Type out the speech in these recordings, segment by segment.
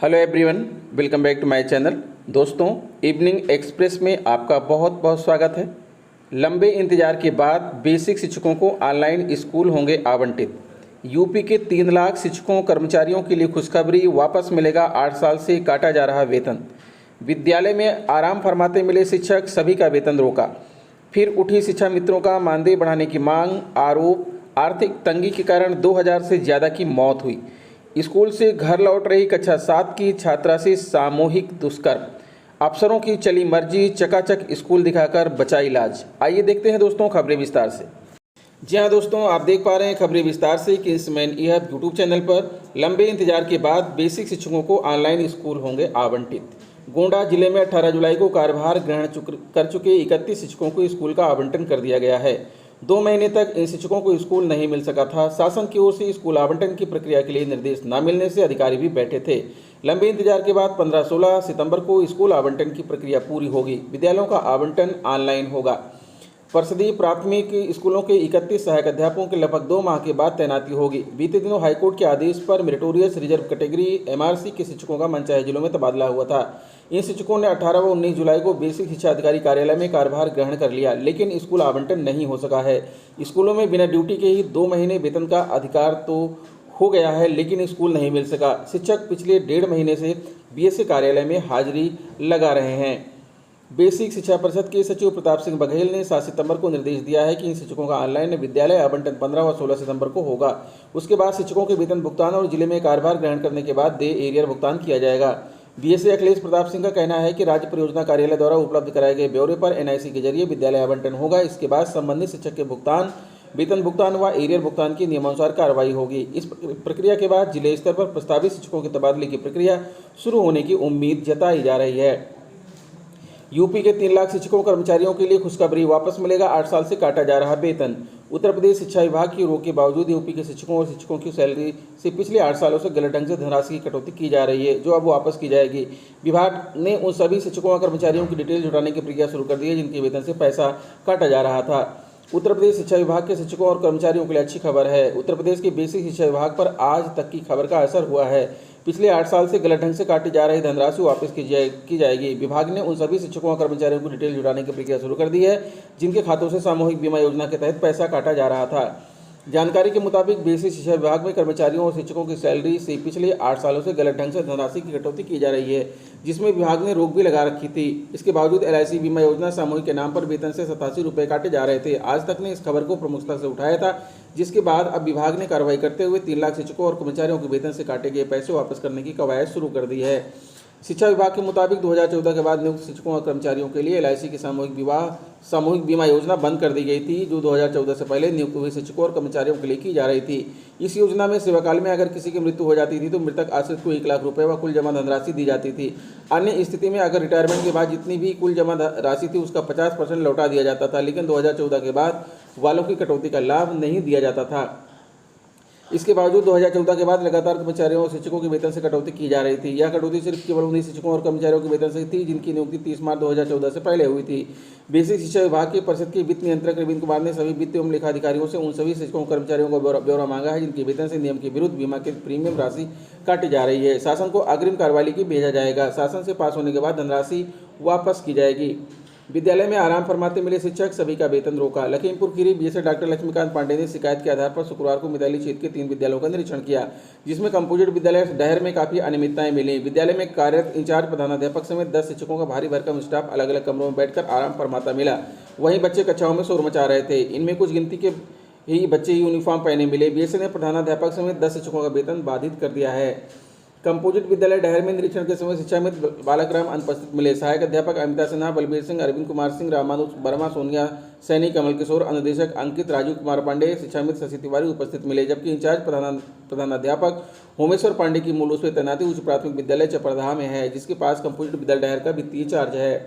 Hello everyone, welcome back to my channel. दोस्तों, evening express में आपका बहुत बहुत स्वागत है। लंबे इंतजार के बाद बेसिक शिक्षकों को ऑनलाइन स्कूल होंगे आवंटित। यूपी के 3 लाख शिक्षकों कर्मचारियों के लिए खुशखबरी, वापस मिलेगा 8 साल से काटा जा रहा वेतन। विद्यालय में आराम फरमाते मिले शिक्षक, सभी का वेतन रोका। फिर उठी शिक्षा मित्रों का मानदेय बढ़ाने की मांग। आरोप, आर्थिक तंगी के कारण 2000 से ज़्यादा की मौत हुई। स्कूल से घर लौट रही कक्षा 7 की छात्रा से सामूहिक दुष्कर्म। अफसरों की चली मर्जी, चकाचक स्कूल दिखाकर बचा इलाज। आइए देखते हैं दोस्तों खबरें विस्तार से। जी हाँ दोस्तों, आप देख पा रहे हैं खबरें विस्तार से कि इस मैन यह यूट्यूब चैनल पर लंबे इंतजार के बाद बेसिक शिक्षकों को ऑनलाइन स्कूल होंगे आवंटित। गोंडा जिले में 18 जुलाई को कार्यभार ग्रहण कर चुके 31 शिक्षकों को स्कूल का आवंटन कर दिया गया है। 2 महीने तक इन शिक्षकों को स्कूल नहीं मिल सका था। शासन की ओर से स्कूल आवंटन की प्रक्रिया के लिए निर्देश न मिलने से अधिकारी भी बैठे थे। लंबे इंतजार के बाद 15-16 सितंबर को स्कूल आवंटन की प्रक्रिया पूरी होगी। विद्यालयों का आवंटन ऑनलाइन होगा। परिषदीय प्राथमिक स्कूलों के 31 सहायक अध्यापकों के लगभग 2 माह के बाद तैनाती होगी। बीते दिनों हाईकोर्ट के आदेश पर मेरिटोरियस रिजर्व कैटेगरी एमआरसी के शिक्षकों का मनचाहे जिलों में तबादला हुआ था। इन शिक्षकों ने 18 व 19 जुलाई को बेसिक शिक्षा अधिकारी कार्यालय में कार्यभार ग्रहण कर लिया, लेकिन स्कूल आवंटन नहीं हो सका है। स्कूलों में बिना ड्यूटी के ही 2 महीने वेतन का अधिकार तो हो गया है, लेकिन स्कूल नहीं मिल सका। शिक्षक पिछले 1.5 महीने से बीएसए कार्यालय में हाजिरी लगा रहे हैं। बेसिक शिक्षा परिषद के सचिव प्रताप सिंह बघेल ने 7 सितंबर को निर्देश दिया है कि इन शिक्षकों का ऑनलाइन विद्यालय आवंटन 15 व 16 सितंबर को होगा। उसके बाद शिक्षकों के वेतन भुगतान और जिले में कार्यभार ग्रहण करने के बाद डे एरियर भुगतान किया जाएगा। बीएसए अखिलेश प्रताप सिंह का कहना है कि राज्य परियोजना कार्यालय द्वारा उपलब्ध कराए गए ब्यौरे पर एनआईसी के जरिए विद्यालय आवंटन होगा। इसके बाद संबंधित शिक्षक के भुगतान, वेतन भुगतान व एरियर भुगतान की नियमानुसार कार्रवाई होगी। इस प्रक्रिया के बाद जिले स्तर पर प्रस्तावित शिक्षकों के तबादले की प्रक्रिया शुरू होने की उम्मीद जताई जा रही है। यूपी के 3 लाख शिक्षकों कर्मचारियों के लिए खुशखबरी, वापस मिलेगा 8 साल से काटा जा रहा वेतन। उत्तर प्रदेश शिक्षा विभाग की रोक के बावजूद यूपी के शिक्षकों और शिक्षकों की सैलरी से पिछले 8 सालों से गलत ढंग से धनराशि की कटौती की जा रही है, जो अब वापस की जाएगी। विभाग ने उन सभी शिक्षकों और कर्मचारियों की डिटेल जुटाने की प्रक्रिया शुरू कर दी है जिनके वेतन से पैसा काटा जा रहा था। उत्तर प्रदेश शिक्षा विभाग के शिक्षकों और कर्मचारियों के लिए अच्छी खबर है। उत्तर प्रदेश के बेसिक शिक्षा विभाग पर आज तक की खबर का असर हुआ है। पिछले 8 साल से गलत ढंग से काटी जा रही धनराशि वापस की जाएगी। विभाग ने उन सभी शिक्षकों और कर्मचारियों को डिटेल जुटाने की प्रक्रिया शुरू कर दी है जिनके खातों से सामूहिक बीमा योजना के तहत पैसा काटा जा रहा था। जानकारी के मुताबिक बेसिक शिक्षा विभाग में कर्मचारियों और शिक्षकों की सैलरी से पिछले 8 सालों से गलत ढंग से धनराशि की कटौती की जा रही है, जिसमें विभाग ने रोक भी लगा रखी थी। इसके बावजूद एलआईसी बीमा योजना सामूहिक के नाम पर वेतन से 87 रुपये काटे जा रहे थे। आज तक ने इस खबर को प्रमुखता से उठाया था, जिसके बाद अब विभाग ने कार्रवाई करते हुए 3 लाख शिक्षकों और कर्मचारियों के वेतन से काटे गए पैसे वापस करने की कवायद शुरू कर दी है। शिक्षा विभाग के मुताबिक 2014 के बाद नियुक्त शिक्षकों और कर्मचारियों के लिए एलआईसी की सामूहिक बीमा योजना बंद कर दी गई थी, जो 2014 से पहले नियुक्त हुए शिक्षकों और कर्मचारियों के लिए की जा रही थी। इस योजना में सेवाकाल में अगर किसी की मृत्यु हो जाती थी तो मृतक आश्रित को 1 लाख रुपये व कुल जमा धनराशि दी जाती थी। अन्य स्थिति में अगर रिटायरमेंट के बाद जितनी भी कुल जमा राशि थी उसका 50% लौटा दिया जाता था, लेकिन 2014 के बाद वालों की कटौती का लाभ नहीं दिया जाता था। इसके बावजूद 2014 के बाद लगातार कर्मचारियों और शिक्षकों के वेतन से कटौती की जा रही थी। यह कटौती सिर्फ केवल उन्हीं शिक्षकों और कर्मचारियों के वेतन से थी जिनकी नियुक्ति 30 मार्च 2014 से पहले हुई थी। बेसिक शिक्षा विभाग के परिषद के वित्त नियंत्रक रविंद्र कुमार ने सभी वित्त एवं लेखा अधिकारियों से उन सभी शिक्षकों और कर्मचारियों का ब्यौरा मांगा है जिनके वेतन से नियम के विरुद्ध बीमा के प्रीमियम राशि काटी जा रही है। शासन को अग्रिम कार्रवाई की भेजा जाएगा। शासन से पास होने के बाद धनराशि वापस की जाएगी। विद्यालय में आराम फरमाते मिले शिक्षक, सभी का वेतन रोका। लखीमपुर खीरी बीएसए डॉक्टर लक्ष्मीकांत पांडे ने शिकायत के आधार पर शुक्रवार को मिताली क्षेत्र के 3 विद्यालयों का निरीक्षण किया, जिसमें कंपोजिट विद्यालय डहर में काफी अनियमितताएं मिली। विद्यालय में कार्यरत इंचार्ज प्रधानाध्यापक समेत 10 शिक्षकों का भारी भरकम स्टाफ अलग अलग कमरों में बैठकर आराम फरमाता मिला। वहीं बच्चे कक्षाओं में शोर मचा रहे थे। इनमें कुछ गिनती के ही बच्चे यूनिफॉर्म पहने मिले। बीएसए ने प्रधानाध्यापक समेत 10 शिक्षकों का वेतन बाधित कर दिया है। कंपोजिट विद्यालय डहर में निरीक्षण के समय शिक्षा मित्र बालकराम अनुपस्थित मिले। सहायक अध्यापक अमिता सिन्हा, बलबीर सिंह, अरविंद कुमार सिंह, रामानुज वर्मा, सोनिया सैनी, कमल किशोर, अनुदेशक अंकित, राजीव कुमार पांडे, शिक्षा मित्र शशि तिवारी उपस्थित मिले। जबकि इंचार्ज प्रधानाध्यापक होमेश्वर पांडे की मूल रूप से तैनाती उच्च प्राथमिक विद्यालय चपरदहा में है, जिसके पास कंपोजिट विद्यालय डहर का वित्तीय चार्ज है।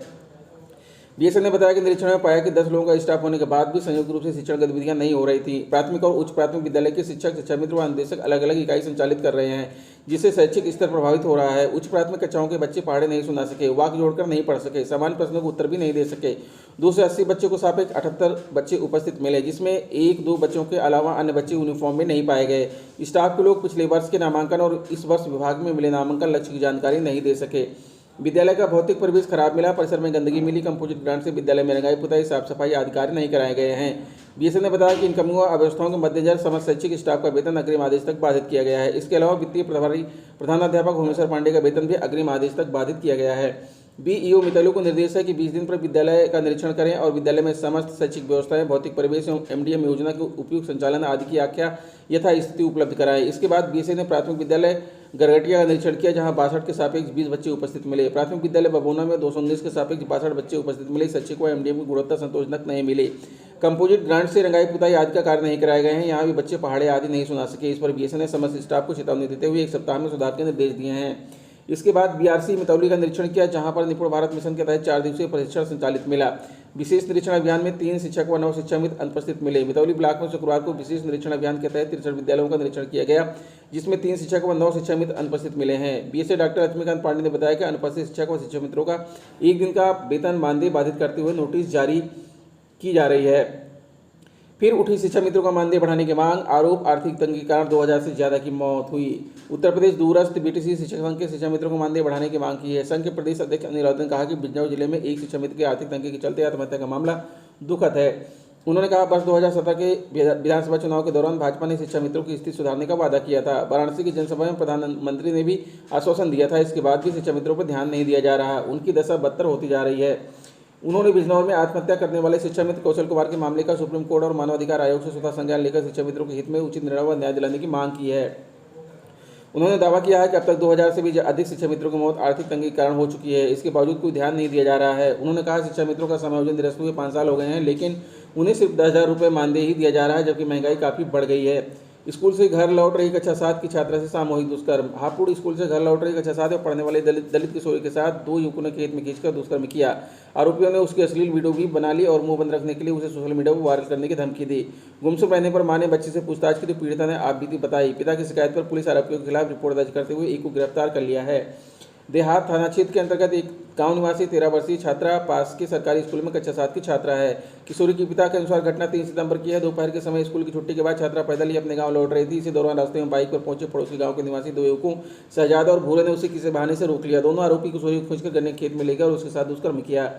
बीएसएन ने बताया कि निरीक्षण में पाया कि 10 लोगों का स्टाफ होने के बाद भी संयुक्त रूप से शिक्षण गतिविधियां नहीं हो रही थी। प्राथमिक और उच्च प्राथमिक विद्यालय के शिक्षक, शिक्षा मित्र व अनुदेशक अलग अलग इकाई संचालित कर रहे हैं, जिससे शैक्षिक स्तर प्रभावित हो रहा है। उच्च प्राथमिक कक्षाओं के बच्चे पहाड़े नहीं सुना सके, वाक जोड़कर नहीं पढ़ सके, सामान्य प्रश्नों को उत्तर भी नहीं दे सके। 280 बच्चों को सापेक्ष 78 बच्चे उपस्थित मिले, जिसमें 1-2 बच्चों के अलावा अन्य बच्चे यूनिफॉर्म में नहीं पाए गए। स्टाफ के लोग पिछले वर्ष के नामांकन और इस वर्ष विभाग में मिले नामांकन लक्ष्य की जानकारी नहीं दे सके। विद्यालय का भौतिक परिवेश खराब मिला, परिसर में गंदगी मिली, कंपोजिट ग्रांट से विद्यालय में रंगाई पुताई, साफ सफाई आदि कार्य नहीं कराए गए हैं। बीएसएन ने बताया कि इन कमियों और अव्यवस्थाओं के मद्देनजर समस्त शैक्षिक स्टाफ का वेतन अग्रिम आदेश तक बाधित किया गया है। इसके अलावा वित्तीय प्रभारी प्रधानाध्यापक भुवनेश्वर पांडे का वेतन भी अग्रिम आदेश तक बाधित किया गया है। बीईओ मिताली को निर्देश है कि 20 दिन पर विद्यालय का निरीक्षण करें और विद्यालय में समस्त शैक्षिक व्यवस्थाएं, भौतिक परिवेश एवं एमडीएम योजना के उपयुक्त संचालन आदि की आख्या यथास्थिति उपलब्ध कराएं। इसके बाद बीएसएन ने प्राथमिक विद्यालय गरगटिया का निरीक्षण किया, जहां 62 के सापेक्ष 20 बच्चे उपस्थित मिले। प्राथमिक विद्यालय बबोना में 219 के सापेक्ष 62 बच्चे उपस्थित मिले। शैक्षिक व एमडीएम की गुणवत्ता संतोषजनक नहीं मिली। कंपोजिट ग्रांट से रंगाई पुताई आदि का कार्य नहीं कराए गए हैं, यहाँ भी बच्चे पहाड़े आदि नहीं सुना सके। इस पर बीएसएन ने समस्त स्टाफ को चेतावनी देते हुए 1 सप्ताह में सुधार के निर्देश दिए हैं। इसके बाद बीआरसी मितौली का निरीक्षण किया, जहां पर निपुण भारत मिशन के तहत 4 दिवसीय प्रशिक्षण संचालित मिला। विशेष निरीक्षण अभियान में 3 शिक्षक व 9 शिक्षा मित्र अनुपस्थित मिले। मितौली ब्लॉक में शुक्रवार को विशेष निरीक्षण अभियान के तहत 63 विद्यालयों का निरीक्षण किया गया, जिसमें 3 शिक्षक व 9 शिक्षा मित्र अनुपस्थित मिले हैं। बीएसए डॉक्टर लक्ष्मीकांत पांडे ने बताया कि अनुपस्थित शिक्षक व शिक्षा मित्रों का 1 दिन का वेतन मानदेय बाधित करते हुए नोटिस जारी की जा रही है। फिर उठी शिक्षा मित्रों का मानदेय बढ़ाने की मांग, आरोप आर्थिक तंगी के कारण 2000 से ज्यादा की मौत हुई। उत्तर प्रदेश दूरस्थ बीटीसी शिक्षक संघ के शिक्षा मित्रों को मानदेय बढ़ाने की मांग की है। संघ के प्रदेश अध्यक्ष अनिल रौदन ने कहा कि बिजनौर जिले में एक शिक्षा मित्र के आर्थिक तंगी के चलते आत्महत्या का मामला दुखद है। उन्होंने कहा, वर्ष 2017 के विधानसभा चुनाव के दौरान भाजपा ने शिक्षा मित्रों की स्थिति सुधारने का वादा किया था। वाराणसी की जनसभा में प्रधानमंत्री ने भी आश्वासन दिया था। इसके बाद भी शिक्षा मित्रों पर ध्यान नहीं दिया जा रहा, उनकी दशा बदतर होती जा रही है। उन्होंने बिजनौर में आत्महत्या करने वाले शिक्षा मित्र कौशल कुमार के मामले का सुप्रीम कोर्ट और मानवाधिकार आयोग से स्वतः संज्ञान लेकर शिक्षा मित्रों के हित में उचित निर्णय व न्याय दिलाने की मांग की है। उन्होंने दावा किया है कि अब तक 2000 से भी अधिक शिक्षा मित्रों की मौत आर्थिक तंगी के कारण हो चुकी है। इसके बावजूद कोई ध्यान नहीं दिया जा रहा है। उन्होंने कहा, शिक्षा मित्रों का समायोजन निरस्त हुए 5 साल हो गए हैं, लेकिन उन्हें सिर्फ 10,000 रुपये मानदेय ही दिया जा रहा है, जबकि महंगाई काफ़ी बढ़ गई है। स्कूल से घर लौट रही कक्षा 7 की छात्रा से सामूहिक दुष्कर्म। हापुड़ स्कूल से घर लौट रही कक्षा 7 में पढ़ने वाले दलित किशोरी के साथ 2 युवकों ने खेत में खींचकर दुष्कर्म किया। आरोपियों ने उसकी अश्लील वीडियो भी बना ली और मुंह बंद रखने के लिए उसे सोशल मीडिया पर वायरल करने की धमकी दी। गुमसुम रहने पर मां ने बच्चे से पूछताछ की तो पीड़िता ने आपबीती बताई। पिता की शिकायत पर पुलिस आरोपियों के खिलाफ रिपोर्ट दर्ज करते हुए एक को गिरफ्तार कर लिया है। देहात थाना क्षेत्र के अंतर्गत एक गांव निवासी 13 वर्षीय छात्रा पास के सरकारी स्कूल में कक्षा 7 की छात्रा है। किशोरी की पिता के अनुसार घटना 3 सितंबर की है। दोपहर के समय स्कूल की छुट्टी के बाद छात्रा पैदल ही अपने गांव लौट रही थी। इसी दौरान रास्ते में बाइक पर पहुंचे पड़ोसी गांव के निवासी 2 युवकों शहजादा और भूरे ने उसे किसी बहाने से रोक लिया। दोनों आरोपी किशोरी को खींचकर गन्ने खेत में ले गए और उसके साथ दुष्कर्म किया।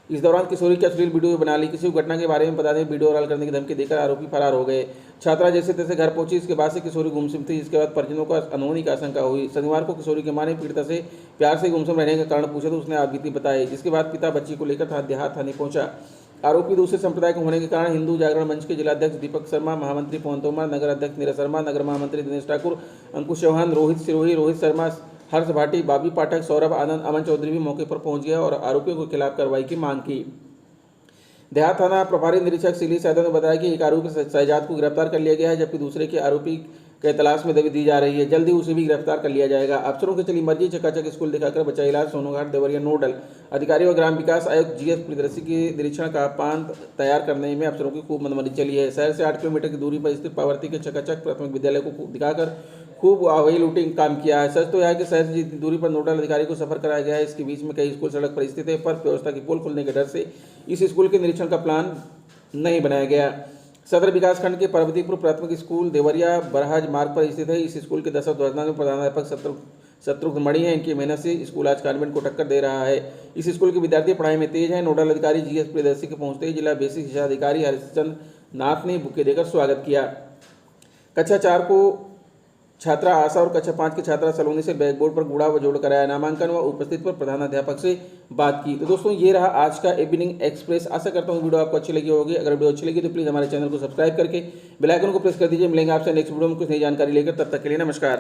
इस दौरान किशोरी की अश्लील वीडियो बना ली। किसी को घटना के बारे में बताने वीडियो वायरल करने की धमकी देकर आरोपी फरार हो गए। छात्रा जैसे तैसे घर पहुंची। इसके बाद से किशोरी गुमसुम थी, जिसके बाद परिजनों को अनहोनी की आशंका हुई। शनिवार को किशोरी की मां ने पीड़िता से प्यार से गुमसुम रहने का कारण पूछा तो उसने आपबीती बताई, जिसके बाद पिता बच्ची को लेकर देहात थाने पहुंचा। आरोपी दूसरे संप्रदाय के होने के कारण हिंदू जागरण मंच के जिलाध्यक्ष दीपक शर्मा, महामंत्री पवन तोमर, नगर अध्यक्ष नीरज शर्मा, नगर महामंत्री दिनेश ठाकुर, अंकुश चौहान, रोहित सिरोही, रोहित शर्मा, हर्ष भाटी, बाबी पाठक, सौरभ आनंद, अमन चौधरी भी मौके पर पहुंच गया और आरोपियों के खिलाफ कार्रवाई की मांग की। देहात थाना प्रभारी निरीक्षक शिलीस यादव ने बताया कि एक आरोपी शहजाद को गिरफ्तार कर लिया गया है, जबकि दूसरे के आरोपी के तलाश में दबी दी जा रही है। जल्दी उसे भी गिरफ्तार कर लिया जाएगा। अफसरों की चली मर्जी, चकाचक स्कूल दिखाकर बच्चा इलाज। सोनोघाट देवरिया नोडल अधिकारी व ग्राम विकास आयुक्त जीएस प्रियदर्शी की निरीक्षण का प्लान तैयार करने में अफसरों की खूब मनमानी चली है। शहर से 8 किलोमीटर की दूरी पर स्थित पावर्ती के चकाचक प्राथमिक विद्यालय को दिखाकर खूब वही लूटिंग काम किया है। सच तो यह है कि शहर से जितनी दूरी पर नोडल अधिकारी को सफर कराया गया है, इसके बीच में कई स्कूल सड़क पर स्थित है, पर व्यवस्था की पोल खुलने के डर से इस स्कूल के निरीक्षण का प्लान नहीं बनाया गया। सदर विकासखंड के पार्वतीपुर प्राथमिक स्कूल देवरिया बरहाज मार्ग पर स्थित है। इस स्कूल के 10 ध्वजनाथ में प्रधानाध्यापक शत्रुघ्न मणि है। इनकी मेहनत से स्कूल आज कॉन्वेंट को टक्कर दे रहा है। इस स्कूल के विद्यार्थी पढ़ाई में तेज हैं। नोडल अधिकारी जीएस प्रियदर्शी के पहुंचते ही जिला बेसिक शिक्षा अधिकारी हरिश्चंद्र नाथ ने बुके देकर स्वागत किया। कक्षा 4 को छात्रा आशा और कक्षा 5 की छात्रा सलोनी से बैकबोर्ड पर गुड़ा व जोड़ कराया। नामांकन व उपस्थित पर प्रधानाध्यापक से बात की। तो दोस्तों, ये रहा आज का इवनिंग एक्सप्रेस। आशा करता हूँ वीडियो आपको अच्छी लगी होगी। अगर वीडियो अच्छी लगी तो प्लीज़ हमारे चैनल को सब्सक्राइब करके बेल आइकन को प्रेस कर दीजिए। मिलेंगे आपसे नेक्स्ट वीडियो में कुछ नई जानकारी लेकर। तब तक के लिए नमस्कार।